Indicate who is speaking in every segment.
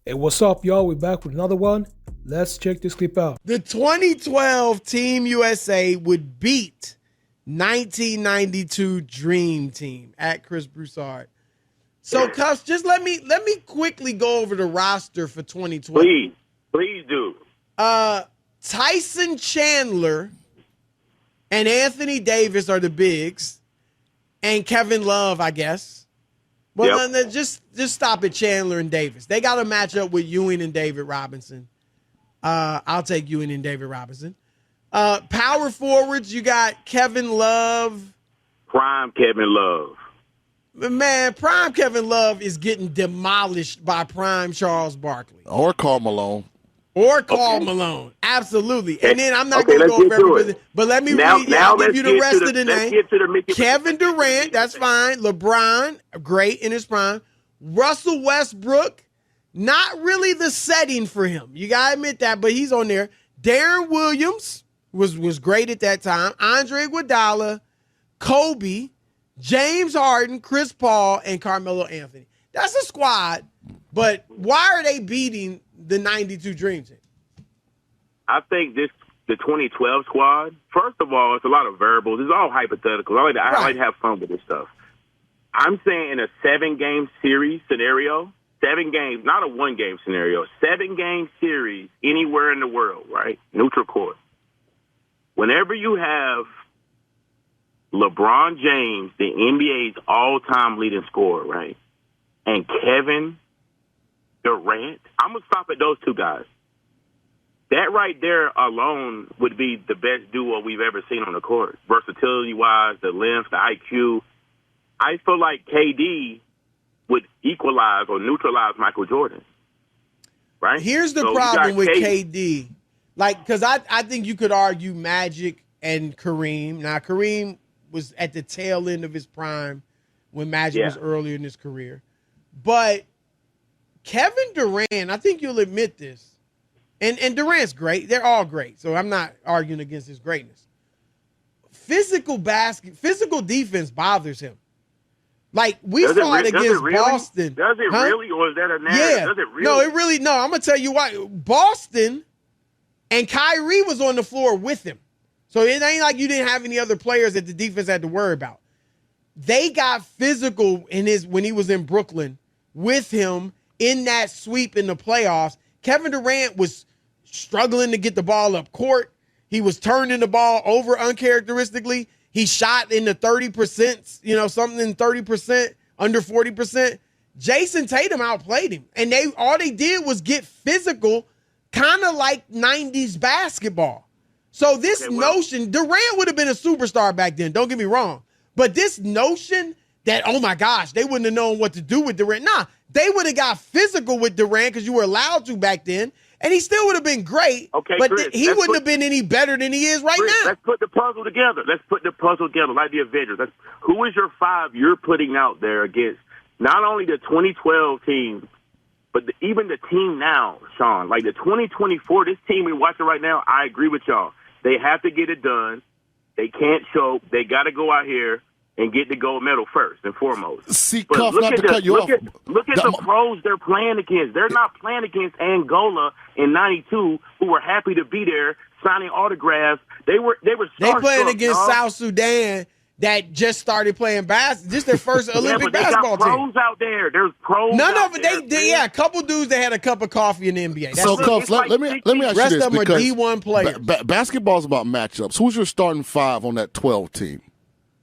Speaker 1: Hey, what's up, y'all? We're back with another one. Let's check this clip out.
Speaker 2: The 2012 Team USA would beat 1992 Dream Team at Chris Broussard. So, Cuffs, just let me quickly go over the roster for 2012.
Speaker 3: Please do.
Speaker 2: Tyson Chandler and Anthony Davis are the bigs, and Kevin Love, I guess. Well, then just stop at Chandler and Davis. They got to match up with Ewing and David Robinson. I'll take Ewing and David Robinson. Power forwards, you got Kevin Love.
Speaker 3: Prime Kevin Love.
Speaker 2: Man, prime Kevin Love is getting demolished by prime Charles Barkley.
Speaker 4: Or Karl Malone.
Speaker 2: Or Karl Malone. Absolutely. And then I'm not going to go over everybody, but let me read. I'll give you the rest of the name. Kevin Durant, that's fine. LeBron, great in his prime. Russell Westbrook, not really the setting for him. You got to admit that, but he's on there. Darren Williams was great at that time. Andre Iguodala, Kobe, James Harden, Chris Paul, and Carmelo Anthony. That's a squad, but why are they beating the 92 Dream Team?
Speaker 3: I think the 2012 squad, first of all, it's a lot of variables. It's all hypothetical. I like to have fun with this stuff. I'm saying in a 7-game series scenario, 7 games, not a 1-game scenario, 7-game series anywhere in the world, right? Neutral court. Whenever you have LeBron James, the NBA's all-time leading scorer, right, and Kevin Durant, I'm going to stop at those two guys. That right there alone would be the best duo we've ever seen on the court. Versatility-wise, the length, the IQ. I feel like KD would equalize or neutralize Michael Jordan. Right?
Speaker 2: Here's the problem with KD. Like, because I think you could argue Magic and Kareem. Now, Kareem was at the tail end of his prime when Magic was earlier in his career. But Kevin Durant, I think you'll admit this, and Durant's great. They're all great, so I'm not arguing against his greatness. Physical defense bothers him. Like, we saw it against Boston.
Speaker 3: Does it really, or is that a narrative?
Speaker 2: Yeah.
Speaker 3: Does it really?
Speaker 2: No, I'm going to tell you why. Boston and Kyrie was on the floor with him. So it ain't like you didn't have any other players that the defense had to worry about. They got physical when he was in Brooklyn with him in that sweep in the playoffs. Kevin Durant was struggling to get the ball up court. He was turning the ball over uncharacteristically. He shot in the 30%, something 30%, under 40%. Jason Tatum outplayed him. And all they did was get physical, kind of like 90s basketball. So this notion, Durant would have been a superstar back then, don't get me wrong. But this notion that, oh my gosh, they wouldn't have known what to do with Durant. Nah, they would have got physical with Durant because you were allowed to back then. And he still would have been great, but Chris, he wouldn't have been any better than he is right now.
Speaker 3: Let's put the puzzle together. Like the Avengers. Who is your 5 you're putting out there against not only the 2012 team, but even the team now, Sean? Like the 2024, this team we're watching right now, I agree with y'all. They have to get it done. They can't choke. They got to go out here and get the gold medal first and foremost.
Speaker 4: Cuff, not to cut you off.
Speaker 3: Look at the pros they're playing against. They're not playing against Angola in '92, who were happy to be there signing autographs. They playing against
Speaker 2: South Sudan that just started playing basketball. Just their first Olympic basketball team.
Speaker 3: There's pros out there. There's pros.
Speaker 2: None of it. A couple dudes that had a cup of coffee in the NBA.
Speaker 4: So, Cuff, let me ask you this.
Speaker 2: Rest of them are D1 players.
Speaker 4: Basketball is about matchups. Who's your starting 5 on that 12 team?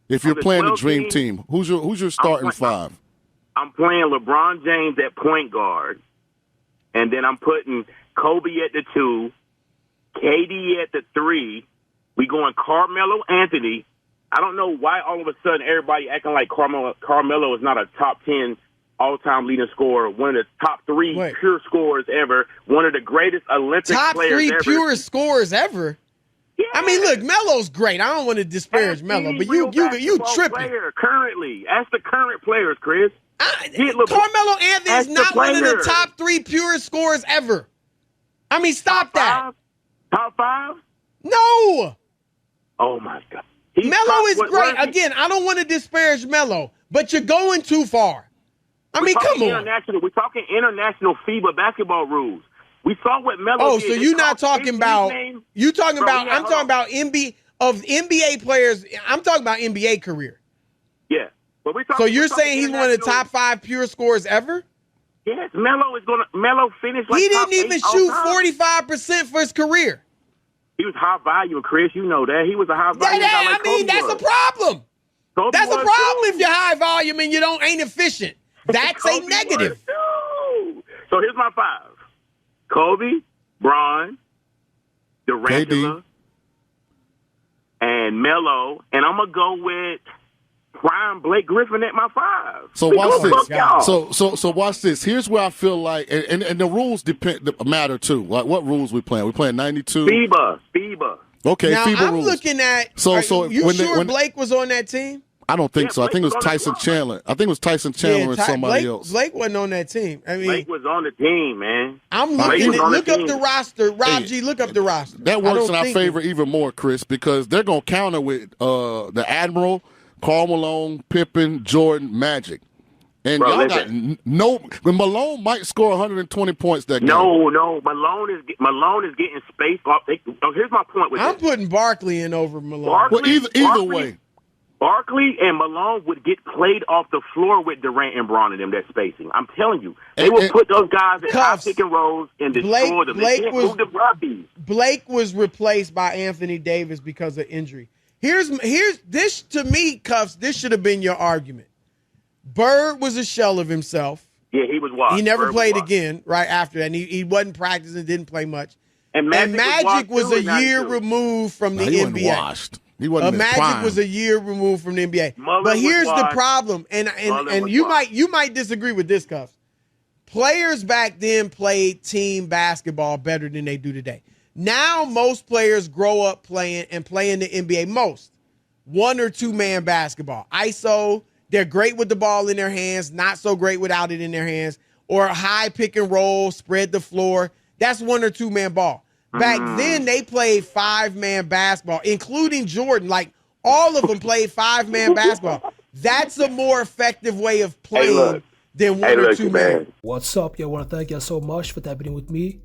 Speaker 4: If you're playing the Dream Team, who's your starting 5?
Speaker 3: I'm playing LeBron James at point guard, and then I'm putting Kobe at the 2, KD at the 3. We going Carmelo Anthony. I don't know why all of a sudden everybody acting like Carmelo is not a top 10 all-time leading scorer, one of the top 3 pure scorers ever, one of the greatest Olympic players ever.
Speaker 2: Top 3 pure scorers ever? Yeah. I mean, look, Melo's great. I don't want to disparage Melo, but you tripping.
Speaker 3: Currently, ask the current players, Chris.
Speaker 2: Carmelo Anthony is not one of the top 3 pure scorers ever. I mean, stop that.
Speaker 3: Top 5?
Speaker 2: No.
Speaker 3: Oh my God.
Speaker 2: Melo is great. Again, I don't want to disparage Melo, but you're going too far. I mean, come on.
Speaker 3: We're talking international FIBA basketball rules. We saw what Melo did.
Speaker 2: Oh, so you're not talking about – you talking about – I'm talking about NBA players. I'm talking about NBA career.
Speaker 3: Yeah. But
Speaker 2: so you're saying he's one of the top 5 pure scorers ever?
Speaker 3: Yes. Melo finished like
Speaker 2: he didn't even shoot 45% for his career.
Speaker 3: He was high volume, Chris. You know that. He was a high volume guy like Kobe
Speaker 2: that's
Speaker 3: was.
Speaker 2: a problem.
Speaker 3: Kobe
Speaker 2: that's a problem
Speaker 3: too.
Speaker 2: if you're high volume and you ain't efficient. That's a negative.
Speaker 3: So here's my 5. Kobe, Bron, Durant, and Melo. And I'm going to go with prime Blake Griffin at my 5.
Speaker 4: So watch this. So watch this. Here's where I feel like, and the rules matter too. Like what rules we playing? We playing 92.
Speaker 3: FIBA.
Speaker 4: Okay,
Speaker 2: now,
Speaker 4: FIBA
Speaker 2: I'm
Speaker 4: rules.
Speaker 2: looking at.
Speaker 4: So
Speaker 2: you sure Blake was on that team?
Speaker 4: I don't think so. I think it was Tyson Chandler. and somebody else.
Speaker 2: Blake wasn't on that team. I mean,
Speaker 3: Blake was on the team, man.
Speaker 2: I'm looking at look up the roster. Rob G, look up the roster.
Speaker 4: That works in our favor even more, Chris, because they're gonna counter with the Admiral, Karl Malone, Pippen, Jordan, Magic. And y'all got when Malone might score 120 points that game.
Speaker 3: No, Malone is getting space off. Here's my point with
Speaker 2: I'm putting Barkley in over Malone.
Speaker 4: Well, either way.
Speaker 3: Barkley and Malone would get played off the floor with Durant and Bron and them, that spacing. I'm telling you. They would put those guys in high pick and rolls and destroy them. They can't move the Rockies.
Speaker 2: Blake was replaced by Anthony Davis because of injury. Here's this to me, Cuffs, this should have been your argument. Bird was a shell of himself.
Speaker 3: Yeah, he was washed.
Speaker 2: He never played again right after that. And he wasn't practicing, didn't play much.
Speaker 3: And
Speaker 2: Magic was a year removed from the NBA.
Speaker 4: He wasn't
Speaker 2: Magic was a year removed from the NBA. But here's the problem, and you might disagree with this, Cuff. Players back then played team basketball better than they do today. Now most players grow up playing in the NBA. Most 1 or 2 man basketball. ISO, they're great with the ball in their hands, not so great without it in their hands, or high pick and roll, spread the floor. That's 1 or 2 man ball. Back then, they played 5-man basketball, including Jordan. Like, all of them played 5-man basketball. That's a more effective way of playing than 1 or 2 man.
Speaker 1: What's up? I want to thank you so much for tapping in with me.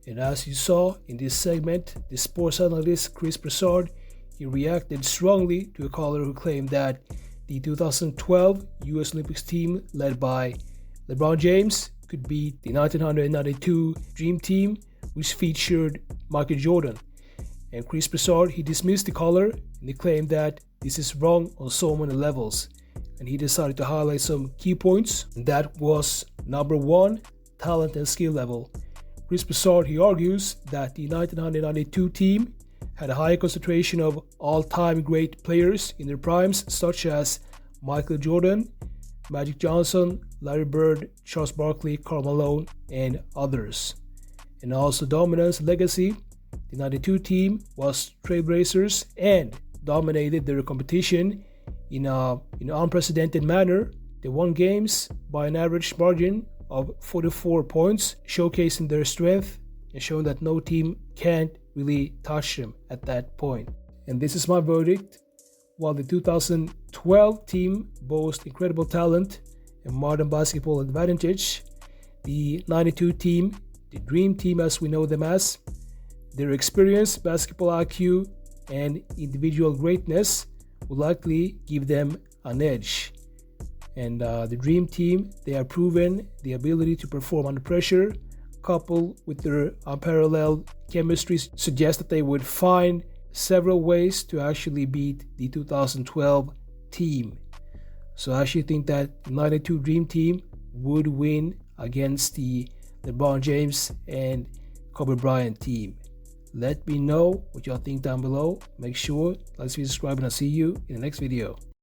Speaker 1: And as you saw in this segment, the sports analyst Chris Broussard, he reacted strongly to a caller who claimed that the 2012 U.S. Olympics team led by LeBron James could beat the 1992 Dream Team, which featured Michael Jordan. And Chris Broussard, he dismissed the caller and he claimed that this is wrong on so many levels. And he decided to highlight some key points. And that was number 1, talent and skill level. Chris Broussard, he argues that the 1992 team had a high concentration of all-time great players in their primes, such as Michael Jordan, Magic Johnson, Larry Bird, Charles Barkley, Karl Malone, and others. And also dominance legacy, the 92 team was trailblazers and dominated their competition in an unprecedented manner. They won games by an average margin of 44 points, showcasing their strength and showing that no team can't really touch them at that point. And this is my verdict. While the 2012 team boasts incredible talent and modern basketball advantage, the 92 team, the Dream Team as we know them as, their experience, basketball IQ, and individual greatness will likely give them an edge. And the Dream Team, they have proven the ability to perform under pressure, coupled with their unparalleled chemistry, suggests that they would find several ways to actually beat the 2012 team. So I actually think that the 92 Dream Team would win against the LeBron James and Kobe Bryant team. Let me know what y'all think down below. Make sure, like, subscribe, and I'll see you in the next video.